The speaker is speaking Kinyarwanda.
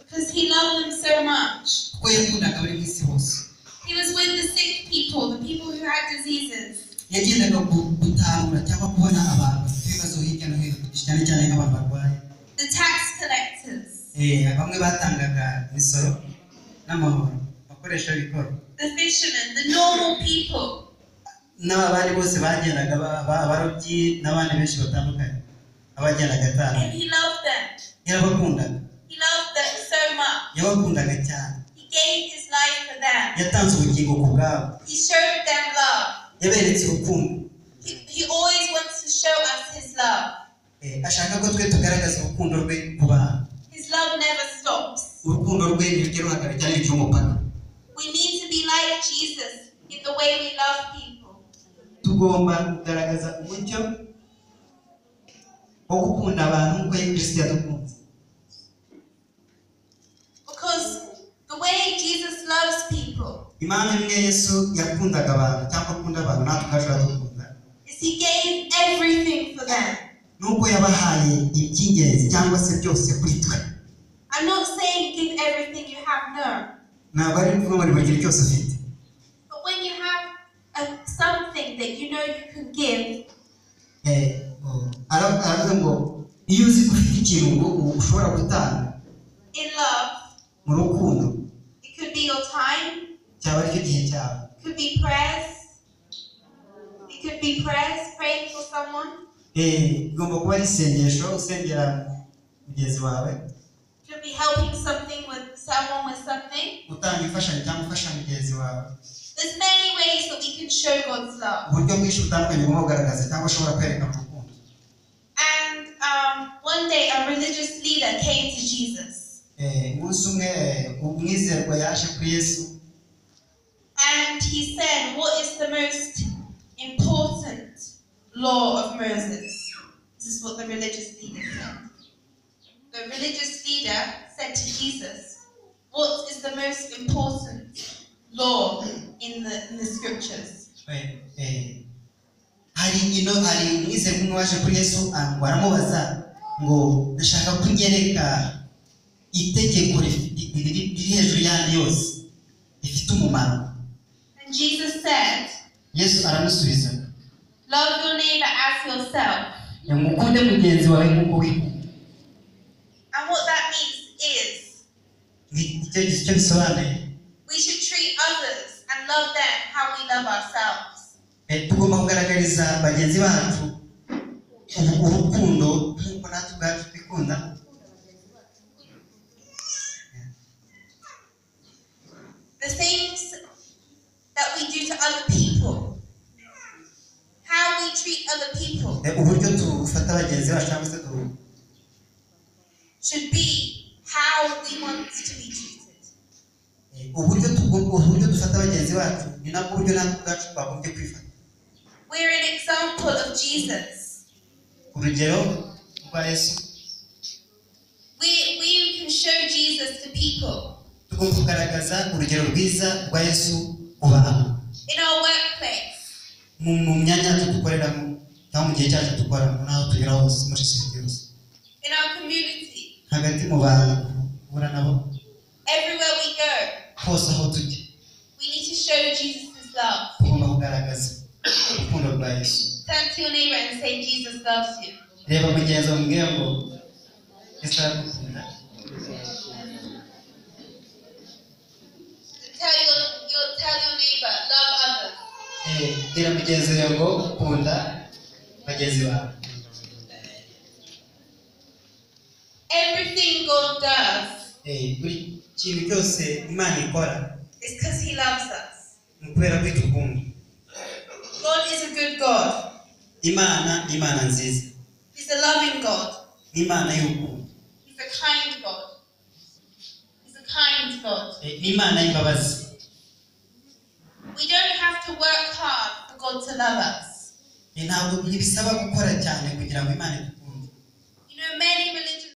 Because he loved them so much. kuko yakundaga abari mu isi hose. He was with the sick people, the people who had diseases. yagendaga gutahura cyangwa kubona abantu bafite ibibazo hirya no hino cyane cyane nk'abantu barwaye. The tax collectors. Bamwe batangaga imisoro n'amahoro bakoresha ibikoro. The fishermen, the normal people. n'abandi bose bagendaga abarobyi n'abandi benshi batandukanye abagendaga atanga. And he loved them. yarabakundaga. He loved them so much. yabakundaga cyane. He gave his life for them. yatanze ubugingo ku bwabo. He showed them love. yaberetse urukundo. He always wants to show us his love. ashaka ko twe tugaragaza urukundo rwe ku bantu. His love never stops. urukundo rwe ntiruhagarara cyane icy'umupaka. We need to be like Jesus in the way we love people. tugomba kugaragaza umucyo wo gukunda abantu nk'uko Kristo yadukunze. Because the way Jesus loves people impamvu imwe Yesu yakundaga abantu cyangwa akunda abantu natwe ukashobora dukunda is he gave everything for them. nuko yabahaye iby'ingenzi cyangwa se byose kuri twe. I'm not saying give everything you have, no. ntabwo ari ukuvuga ngo ntibagire cyose ufite. But when you have something that you know you can give, aravuga ngo iyo uzi ko ufite ikintu ushobora gutanga in love, mu rukundo, it could be your time, cyaba aricyo gihe cyawe. it could be prayers, praying for someone, igomba kuba ari isengesho usengera mugenzi wawe, it could be helping someone with something. utanga imfashanyo cyangwa ufasha mugenzi wawe. There's many ways that we can show God's love. uburyo bwinshi butandukanye bwo kugaragaza cyangwa ushobora kwerekana urukundo. And one day a religious leader came to Jesus. umunsi umwe umwizerwa yaje kuri Yesu. And he said, what is the most important law of Moses? This is what the religious leader said. The religious leader said to Jesus, what is the most important law in the scriptures? hari umwizerwa umwe waje kuri Yesu baramubaza ngo ndashaka kunyereka itegeko riri hejuru y'andi yose rifite umumaro. And Jesus said, Yesu aramusubiza, love your neighbor as yourself. mukunde mugenzi wawe nk'uko wikunda. And what that means is icyo bisobanuye we should treat others and love them how we love ourselves. tugomba kugaragariza bagenzi bacu urukundo nk'uko natwe ubwacu twikunda. The things that we do to other people, how we treat other people, uburyo tufata bagenzi bacu cyangwa se should be how we want to be treated. uburyo dufata bagenzi bacu ni nabwo buryo natwe ubwacu twagombye kwifata. We're an example of Jesus. urugero rwa Yesu. We can show Jesus to people. tugomba kugaragaza urugero rwiza rwa Yesu ku bantu. In our workplace. mu myanya dukoreramo cyangwa mu gihe cyacu dukoramo n'aho tugera hose muri sosiyete yose. In our community. hagati mu bantu uhura nabo. Everywhere we go. hose aho tujya. We need to show Jesus' love. tugomba kugaragaza urukundo rwa Yesu. Turn to your neighbor and say, Jesus loves you. reba mugenzi wawe umubwire ngo Yesu aragukunda. Tell your neighbor, love others. bwira mugenzi wawe ngo ukunda bagenzi bawe. Everything God does buri kintu cyose Imana ikora is because He loves us. ni ukubera ko idukunda. God is a good God. Imana ni Imana nziza. He's a loving God. ni Imana y'urukundo. He's a kind God. He's a kind God. ni Imana y'imbabazi. We don't have to work hard for God to love us. ntabwo bisaba gukora cyane kugira ngo Imana